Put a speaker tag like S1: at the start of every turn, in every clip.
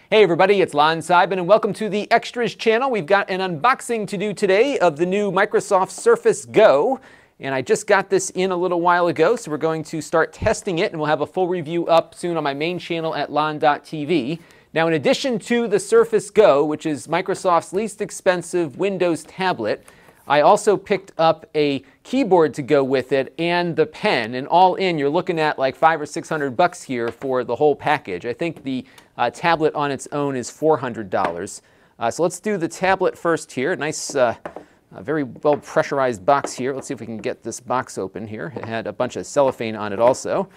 S1: Hey everybody, it's Lon Seidman and welcome to the Extras channel. We've got an unboxing to do today of the new Microsoft Surface Go. And I just got this in a little while ago, so we're going to start testing it and we'll have a full review up soon on my main channel at lon.tv. Now in addition to the Surface Go, which is Microsoft's least expensive Windows tablet, I also picked up a keyboard to go with it and the pen, and all in you're looking at like $500 or $600 here for the whole package. I think the tablet on its own is $400. So let's do the tablet first here. Nice, very well pressurized box here. Let's see if we can get this box open here. It had a bunch of cellophane on it also.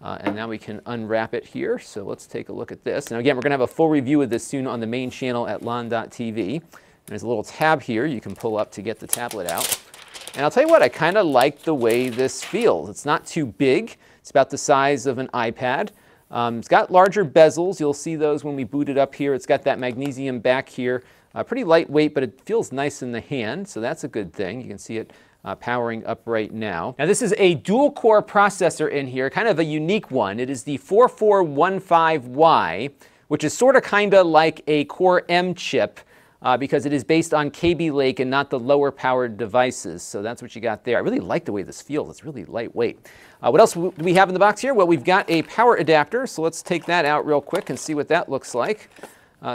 S1: And now we can unwrap it here. So let's take a look at this. Now again, we're going to have a full review of this soon on the main channel at lon.tv. There's a little tab here you can pull up to get the tablet out. And I'll tell you what, I kind of like the way this feels. It's not too big. It's about the size of an iPad. It's got larger bezels. You'll see those when we boot it up here. It's got that magnesium back here. Pretty lightweight, but it feels nice in the hand, so that's a good thing. You can see it powering up right now. Now this is a dual-core processor in here, kind of a unique one. It is the 4415Y, which is sort of kind of like a Core M chip, because it is based on Kaby Lake and not the lower powered devices. So that's what you got there. I really like the way this feels. It's really lightweight. What else do we have in the box here? Well, we've got a power adapter. So let's take that out real quick and see what that looks like.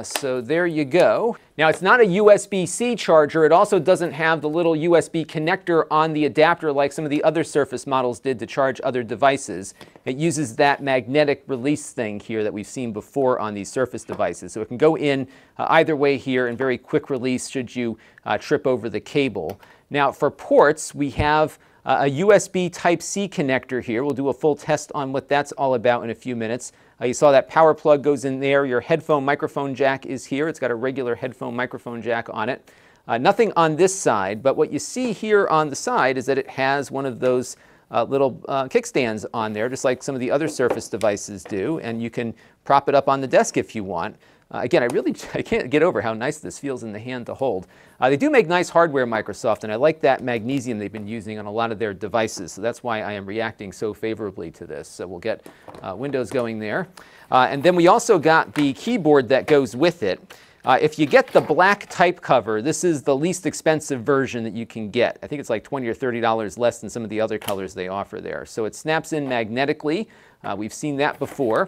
S1: So there you go. Now it's not a USB-C charger. It also doesn't have the little USB connector on the adapter like some of the other Surface models did to charge other devices. It uses that magnetic release thing here that we've seen before on these Surface devices. So it can go in either way here and very quick release should you trip over the cable. Now for ports, we have a USB Type-C connector here. We'll do a full test on what that's all about in a few minutes. You saw that power plug goes in there. Your headphone microphone jack is here. It's got a regular headphone microphone jack on it. Nothing on this side, but what you see here on the side is that it has one of those little kickstands on there, just like some of the other Surface devices do, and you can prop it up on the desk if you want. Again, I can't get over how nice this feels in the hand to hold. They do make nice hardware, Microsoft, and I like that magnesium they've been using on a lot of their devices, so that's why I am reacting so favorably to this. So we'll get Windows going there. And then we also got the keyboard that goes with it. If you get the black type cover, this is the least expensive version that you can get. I think it's like $20 or $30 less than some of the other colors they offer there. So it snaps in magnetically. We've seen that before.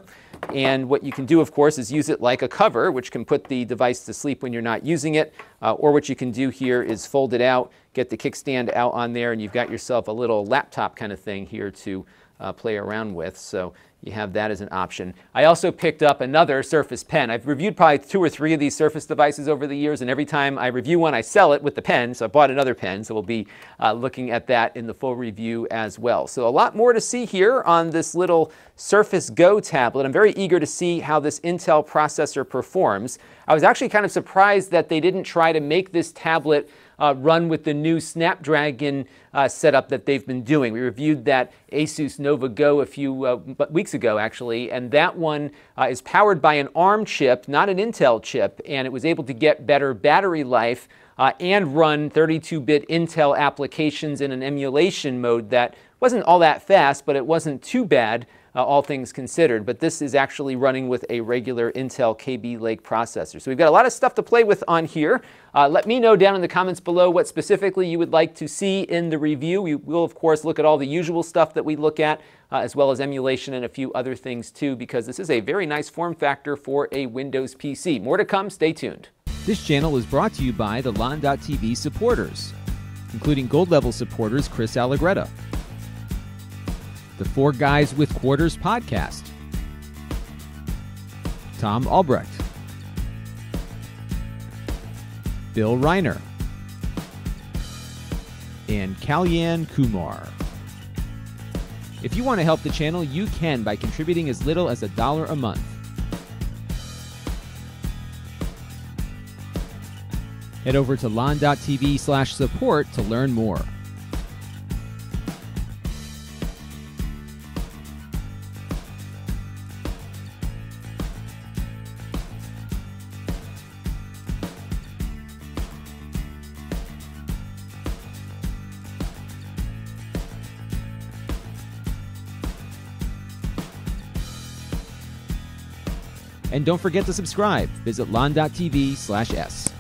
S1: And what you can do, of course, is use it like a cover, which can put the device to sleep when you're not using it. Or what you can do here is fold it out, get the kickstand out on there, and you've got yourself a little laptop kind of thing here to play around with. So you have that as an option. I also picked up another Surface pen. I've reviewed probably 2 or 3 of these Surface devices over the years, and every time I review one, I sell it with the pen. So I bought another pen, so we'll be looking at that in the full review as well. So a lot more to see here on this little Surface Go tablet. I'm very eager to see how this Intel processor performs. I was actually kind of surprised that they didn't try to make this tablet run with the new Snapdragon setup that they've been doing. We reviewed that Asus Nova Go a few weeks ago, actually, and that one is powered by an ARM chip, not an Intel chip, and it was able to get better battery life and run 32-bit Intel applications in an emulation mode that wasn't all that fast, but it wasn't too bad, all things considered. But this is actually running with a regular Intel Kaby Lake processor. So we've got a lot of stuff to play with on here. Let me know down in the comments below what specifically you would like to see in the review. We will, of course, look at all the usual stuff that we look at, as well as emulation and a few other things too, because this is a very nice form factor for a Windows PC. More to come. Stay tuned.
S2: This channel is brought to you by the lon.tv supporters, including gold level supporters Chris Allegretta, the 4 Guys with Quarters podcast, Tom Albrecht, Bill Reiner, and Kalyan Kumar. If you want to help the channel, you can by contributing as little as $1 a month. Head over to lon.tv/support to learn more. And don't forget to subscribe. Visit lon.tv/s.